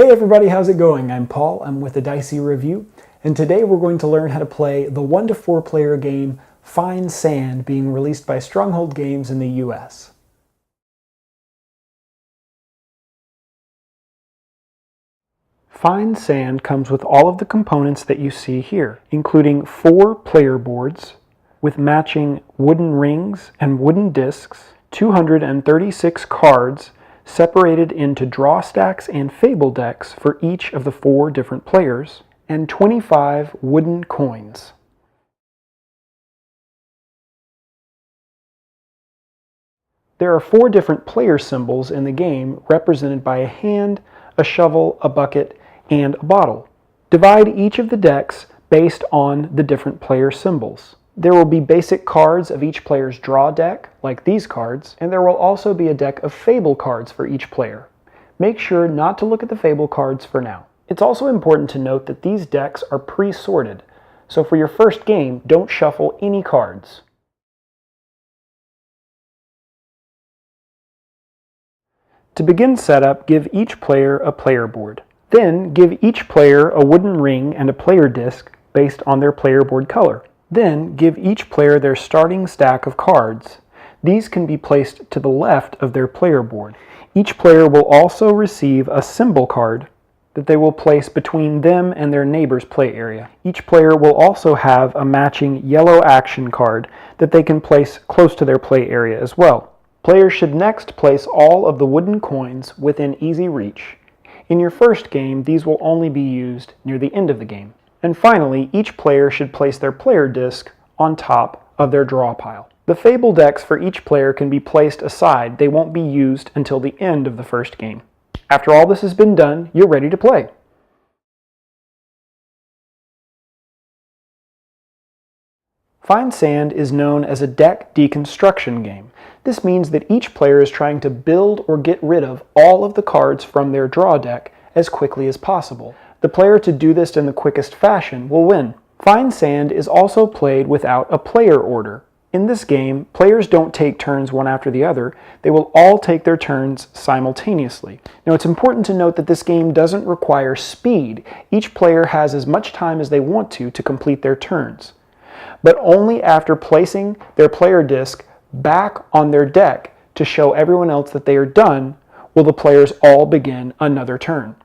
Hey everybody, how's it going? I'm Paul, I'm with the Dicey Review, and today we're going to learn how to play the 1 to 4 player game Find Sand, being released by Stronghold Games in the US. Find Sand comes with all of the components that you see here, including 4 player boards with matching wooden rings and wooden discs, 236 cards separated into draw stacks and fable decks for each of the 4 different players, and 25 wooden coins. There are 4 different player symbols in the game represented by a hand, a shovel, a bucket, and a bottle. Divide each of the decks based on the different player symbols. There will be basic cards of each player's draw deck, like these cards, and there will also be a deck of fable cards for each player. Make sure not to look at the fable cards for now. It's also important to note that these decks are pre-sorted, so for your first game, don't shuffle any cards. To begin setup, give each player a player board. Then give each player a wooden ring and a player disc based on their player board color. Then give each player their starting stack of cards. These can be placed to the left of their player board. Each player will also receive a symbol card that they will place between them and their neighbor's play area. Each player will also have a matching yellow action card that they can place close to their play area as well. Players should next place all of the wooden coins within easy reach. In your first game, these will only be used near the end of the game. And finally, each player should place their player disc on top of their draw pile. The fable decks for each player can be placed aside. They won't be used until the end of the first game. After all this has been done, you're ready to play. Find Sand is known as a deck deconstruction game. This means that each player is trying to build or get rid of all of the cards from their draw deck as quickly as possible. The player to do this in the quickest fashion will win. Find Sand is also played without a player order. In this game, players don't take turns one after the other. They will all take their turns simultaneously. Now, it's important to note that this game doesn't require speed. Each player has as much time as they want to complete their turns. But only after placing their player disc back on their deck to show everyone else that they are done will the players all begin another turn.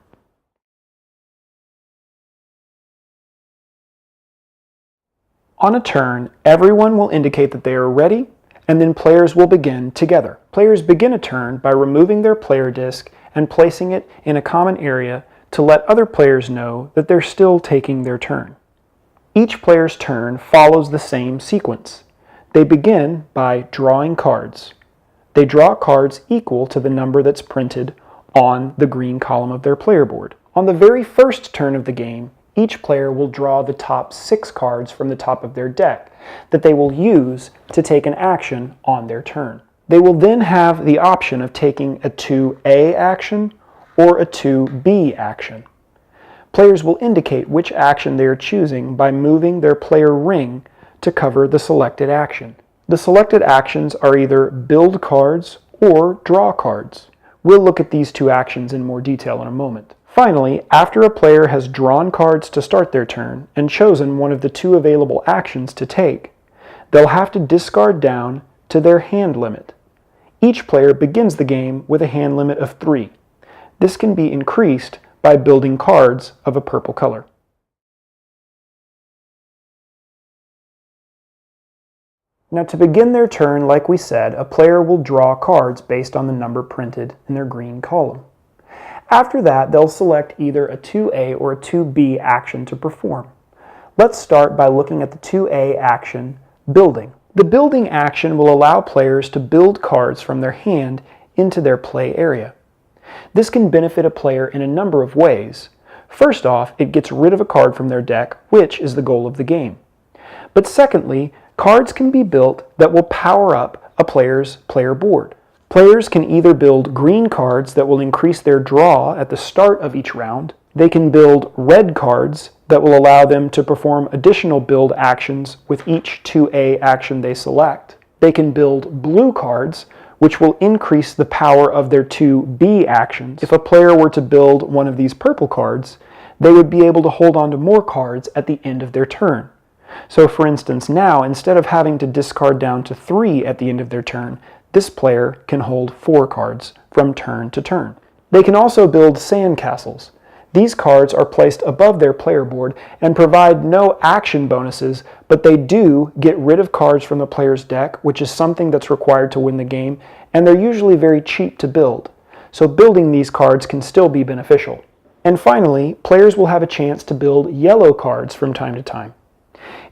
On a turn, everyone will indicate that they are ready, and then players will begin together. Players begin a turn by removing their player disc and placing it in a common area to let other players know that they're still taking their turn. Each player's turn follows the same sequence. They begin by drawing cards. They draw cards equal to the number that's printed on the green column of their player board. On the very first turn of the game, each player will draw the top 6 cards from the top of their deck that they will use to take an action on their turn. They will then have the option of taking a 2A action or a 2B action. Players will indicate which action they are choosing by moving their player ring to cover the selected action. The selected actions are either build cards or draw cards. We'll look at these 2 actions in more detail in a moment. Finally, after a player has drawn cards to start their turn and chosen one of the 2 available actions to take, they'll have to discard down to their hand limit. Each player begins the game with a hand limit of 3. This can be increased by building cards of a purple color. Now, to begin their turn, like we said, a player will draw cards based on the number printed in their green column. After that, they'll select either a 2A or a 2B action to perform. Let's start by looking at the 2A action, Building. The building action will allow players to build cards from their hand into their play area. This can benefit a player in a number of ways. First off, it gets rid of a card from their deck, which is the goal of the game. But secondly, cards can be built that will power up a player's player board. Players can either build green cards that will increase their draw at the start of each round. They can build red cards that will allow them to perform additional build actions with each 2A action they select. They can build blue cards, which will increase the power of their 2B actions. If a player were to build one of these purple cards, they would be able to hold on to more cards at the end of their turn. So for instance, now instead of having to discard down to 3 at the end of their turn, this player can hold 4 cards from turn to turn. They can also build sandcastles. These cards are placed above their player board and provide no action bonuses, but they do get rid of cards from the player's deck, which is something that's required to win the game, and they're usually very cheap to build. So building these cards can still be beneficial. And finally, players will have a chance to build yellow cards from time to time.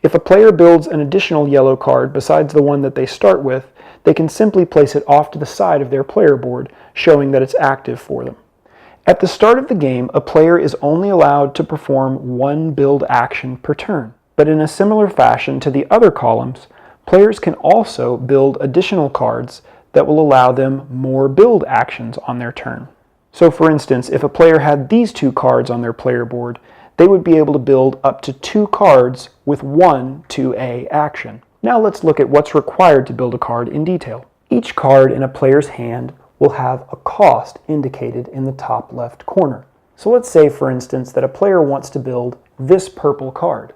If a player builds an additional yellow card besides the one that they start with, they can simply place it off to the side of their player board, showing that it's active for them. At the start of the game, a player is only allowed to perform one build action per turn. But in a similar fashion to the other columns, players can also build additional cards that will allow them more build actions on their turn. So for instance, if a player had these 2 cards on their player board, they would be able to build up to 2 cards with one 2A action. Now let's look at what's required to build a card in detail. Each card in a player's hand will have a cost indicated in the top left corner. So let's say, for instance, that a player wants to build this purple card.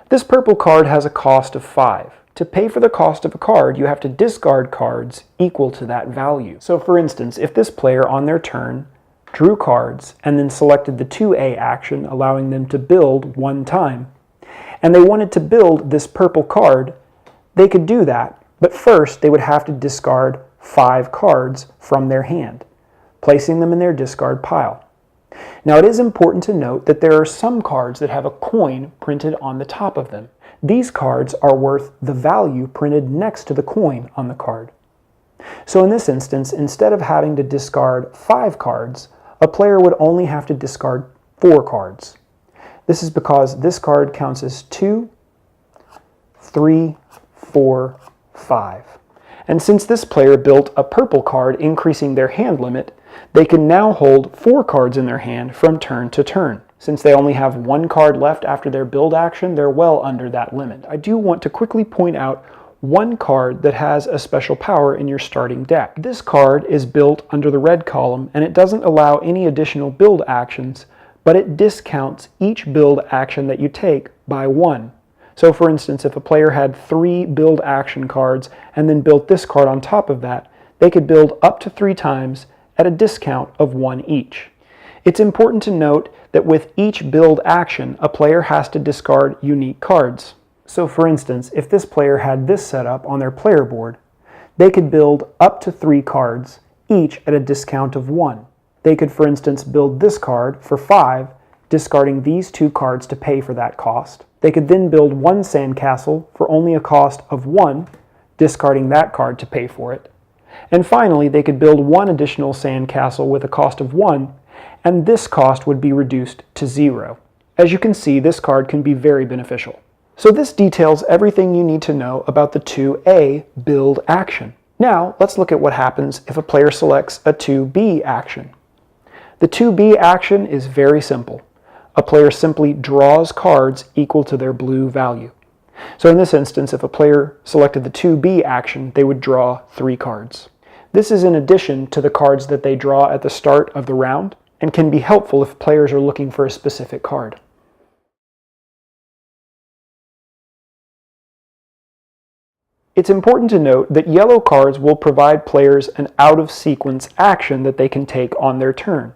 This purple card has a cost of 5. To pay for the cost of a card, you have to discard cards equal to that value. So for instance, if this player on their turn drew cards and then selected the 2A action, allowing them to build one time, and they wanted to build this purple card, they could do that, but first they would have to discard 5 cards from their hand, placing them in their discard pile. Now it is important to note that there are some cards that have a coin printed on the top of them. These cards are worth the value printed next to the coin on the card. So in this instance, instead of having to discard 5 cards, a player would only have to discard 4 cards. This is because this card counts as 2, 3, 4, 5. And since this player built a purple card increasing their hand limit, they can now hold 4 cards in their hand from turn to turn. Since they only have 1 card left after their build action, they're well under that limit. I do want to quickly point out one card that has a special power in your starting deck. This card is built under the red column, and it doesn't allow any additional build actions, but it discounts each build action that you take by 1. So for instance, if a player had 3 build action cards and then built this card on top of that, they could build up to 3 times at a discount of 1 each. It's important to note that with each build action, a player has to discard unique cards. So for instance, if this player had this set up on their player board, they could build up to 3 cards, each at a discount of 1. They could, for instance, build this card for 5, discarding these 2 cards to pay for that cost. They could then build 1 sandcastle for only a cost of 1, discarding that card to pay for it. And finally, they could build 1 additional sandcastle with a cost of 1, and this cost would be reduced to 0. As you can see, this card can be very beneficial. So this details everything you need to know about the 2A build action. Now, let's look at what happens if a player selects a 2B action. The 2B action is very simple. A player simply draws cards equal to their blue value. So in this instance, if a player selected the 2B action, they would draw 3 cards. This is in addition to the cards that they draw at the start of the round, and can be helpful if players are looking for a specific card. It's important to note that yellow cards will provide players an out-of-sequence action that they can take on their turn.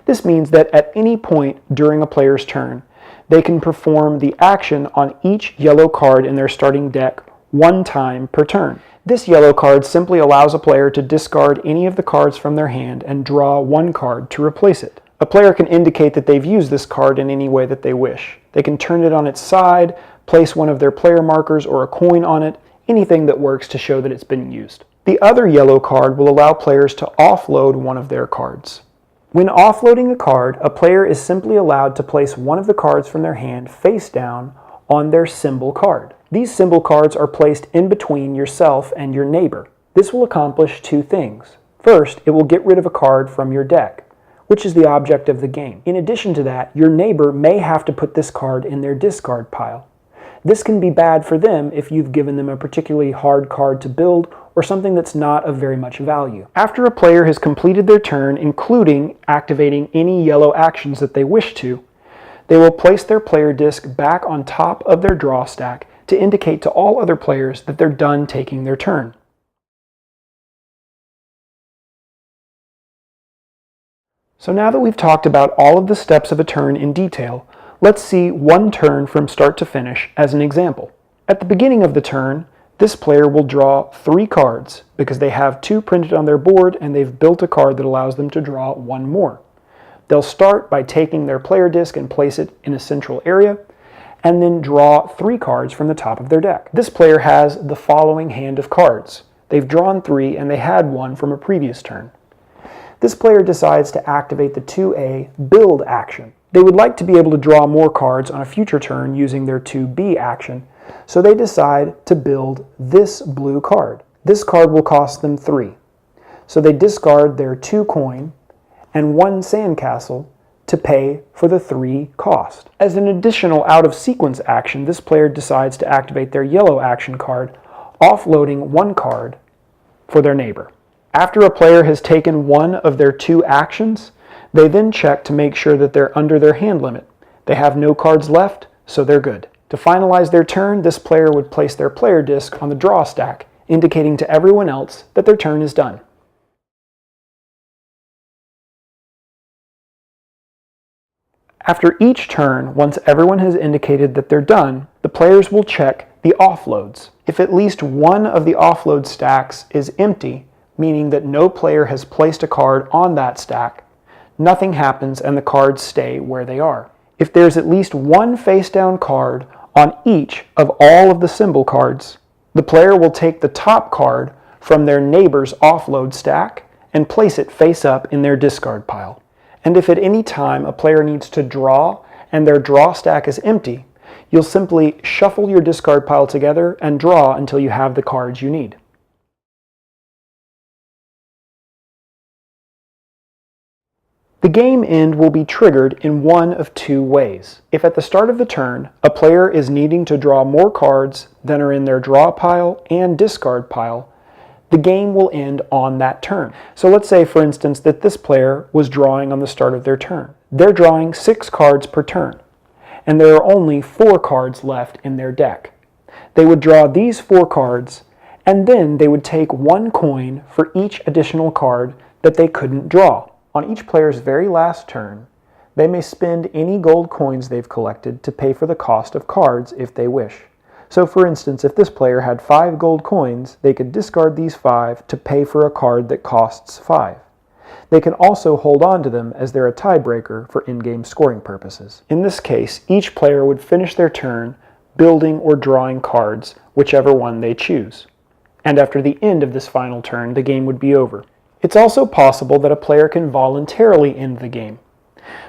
This means that at any point during a player's turn, they can perform the action on each yellow card in their starting deck 1 time per turn. This yellow card simply allows a player to discard any of the cards from their hand and draw 1 card to replace it. A player can indicate that they've used this card in any way that they wish. They can turn it on its side, place one of their player markers or a coin on it, anything that works to show that it's been used. The other yellow card will allow players to offload one of their cards. When offloading a card, a player is simply allowed to place one of the cards from their hand face down on their symbol card. These symbol cards are placed in between yourself and your neighbor. This will accomplish 2 things. First, it will get rid of a card from your deck, which is the object of the game. In addition to that, your neighbor may have to put this card in their discard pile. This can be bad for them if you've given them a particularly hard card to build, or something that's not of very much value. After a player has completed their turn, including activating any yellow actions that they wish to, they will place their player disc back on top of their draw stack to indicate to all other players that they're done taking their turn. So now that we've talked about all of the steps of a turn in detail, let's see one turn from start to finish as an example. At the beginning of the turn, this player will draw 3 cards because they have 2 printed on their board and they've built a card that allows them to draw 1 more. They'll start by taking their player disc and place it in a central area, and then draw 3 cards from the top of their deck. This player has the following hand of cards. They've drawn 3 and they had 1 from a previous turn. This player decides to activate the 2A build action. They would like to be able to draw more cards on a future turn using their 2B action, so they decide to build this blue card. This card will cost them 3. So they discard their 2 coin and 1 sandcastle to pay for the 3 cost. As an additional out-of-sequence action, this player decides to activate their yellow action card, offloading 1 card for their neighbor. After a player has taken 1 of their 2 actions, they then check to make sure that they're under their hand limit. They have no cards left, so they're good. To finalize their turn, this player would place their player disc on the draw stack, indicating to everyone else that their turn is done. After each turn, once everyone has indicated that they're done, the players will check the offloads. If at least one of the offload stacks is empty, meaning that no player has placed a card on that stack, nothing happens and the cards stay where they are. If there's at least 1 face-down card on each of all of the symbol cards, the player will take the top card from their neighbor's offload stack and place it face up in their discard pile. And if at any time a player needs to draw and their draw stack is empty, you'll simply shuffle your discard pile together and draw until you have the cards you need. The game end will be triggered in one of 2 ways. If at the start of the turn, a player is needing to draw more cards than are in their draw pile and discard pile, the game will end on that turn. So let's say, for instance, that this player was drawing on the start of their turn. They're drawing 6 cards per turn, and there are only 4 cards left in their deck. They would draw these 4 cards, and then they would take 1 coin for each additional card that they couldn't draw. On each player's very last turn, they may spend any gold coins they've collected to pay for the cost of cards if they wish. So for instance, if this player had 5 gold coins, they could discard these 5 to pay for a card that costs 5. They can also hold on to them as they're a tiebreaker for in-game scoring purposes. In this case, each player would finish their turn building or drawing cards, whichever one they choose. And after the end of this final turn, the game would be over. It's also possible that a player can voluntarily end the game.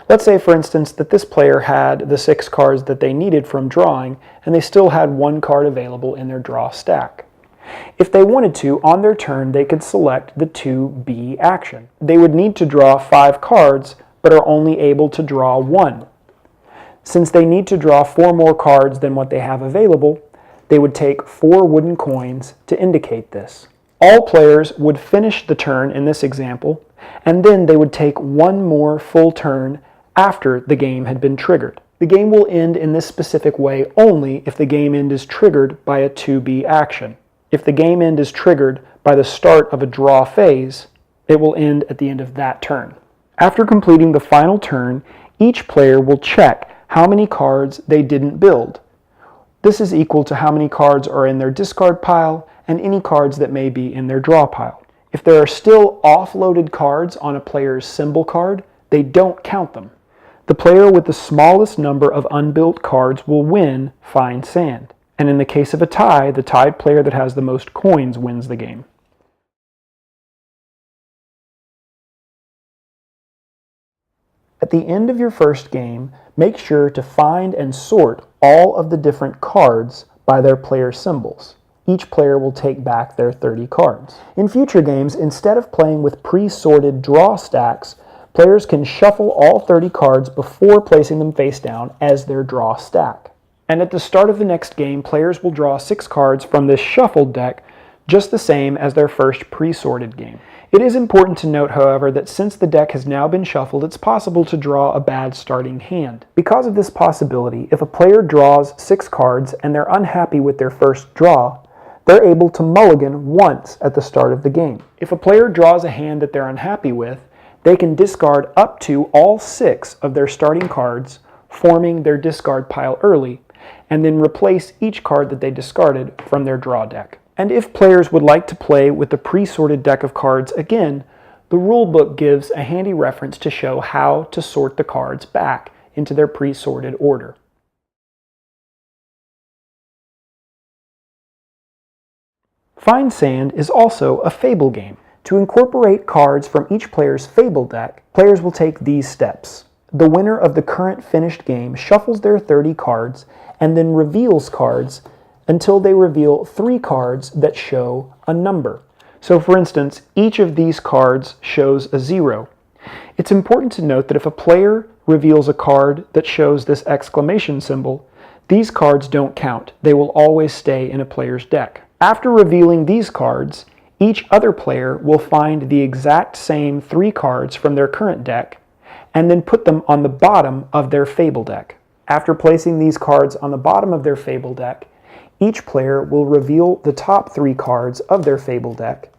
Let's say, for instance, that this player had the 6 cards that they needed from drawing, and they still had 1 card available in their draw stack. If they wanted to, on their turn, they could select the 2B action. They would need to draw 5 cards, but are only able to draw 1. Since they need to draw 4 more cards than what they have available, they would take 4 wooden coins to indicate this. All players would finish the turn in this example, and then they would take 1 more full turn after the game had been triggered. The game will end in this specific way only if the game end is triggered by a 2B action. If the game end is triggered by the start of a draw phase, it will end at the end of that turn. After completing the final turn, each player will check how many cards they didn't build. This is equal to how many cards are in their discard pile and any cards that may be in their draw pile. If there are still offloaded cards on a player's symbol card, they don't count them. The player with the smallest number of unbuilt cards will win Find Sand. And in the case of a tie, the tied player that has the most coins wins the game. At the end of your first game, make sure to find and sort all of the different cards by their player symbols. Each player will take back their 30 cards. In future games, instead of playing with pre-sorted draw stacks, players can shuffle all 30 cards before placing them face down as their draw stack. And at the start of the next game, players will draw 6 cards from this shuffled deck just the same as their first pre-sorted game. It is important to note, however, that since the deck has now been shuffled, it's possible to draw a bad starting hand. Because of this possibility, if a player draws 6 cards and they're unhappy with their first draw, they're able to mulligan once at the start of the game. If a player draws a hand that they're unhappy with, they can discard up to all 6 of their starting cards, forming their discard pile early, and then replace each card that they discarded from their draw deck. And if players would like to play with the pre-sorted deck of cards again, the rulebook gives a handy reference to show how to sort the cards back into their pre-sorted order. Find Sand is also a fable game. To incorporate cards from each player's fable deck, players will take these steps. The winner of the current finished game shuffles their 30 cards and then reveals cards until they reveal 3 cards that show a number. So for instance, each of these cards shows a 0. It's important to note that if a player reveals a card that shows this exclamation symbol, these cards don't count. They will always stay in a player's deck. After revealing these cards, each other player will find the exact same 3 cards from their current deck and then put them on the bottom of their fable deck. After placing these cards on the bottom of their fable deck, each player will reveal the top 3 cards of their fable deck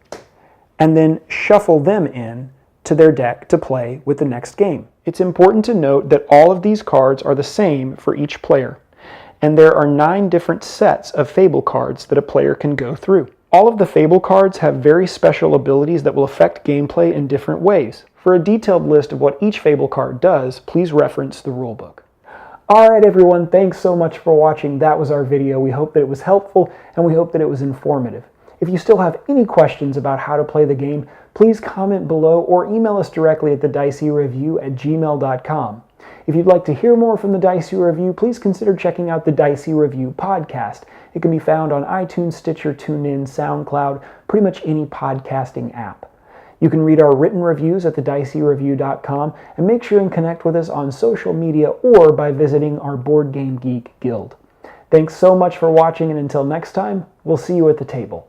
and then shuffle them in to their deck to play with the next game. It's important to note that all of these cards are the same for each player, and there are 9 different sets of fable cards that a player can go through. All of the fable cards have very special abilities that will affect gameplay in different ways. For a detailed list of what each fable card does, please reference the rulebook. Alright everyone, thanks so much for watching. That was our video. We hope that it was helpful and we hope that it was informative. If you still have any questions about how to play the game, please comment below or email us directly at thedicey@gmail.com. If you'd like to hear more from the Dicey Review, please consider checking out the Dicey Review podcast. It can be found on iTunes, Stitcher, TuneIn, SoundCloud, pretty much any podcasting app. You can read our written reviews at thediceyreview.com and make sure and connect with us on social media or by visiting our Board Game Geek Guild. Thanks so much for watching, and until next time, we'll see you at the table.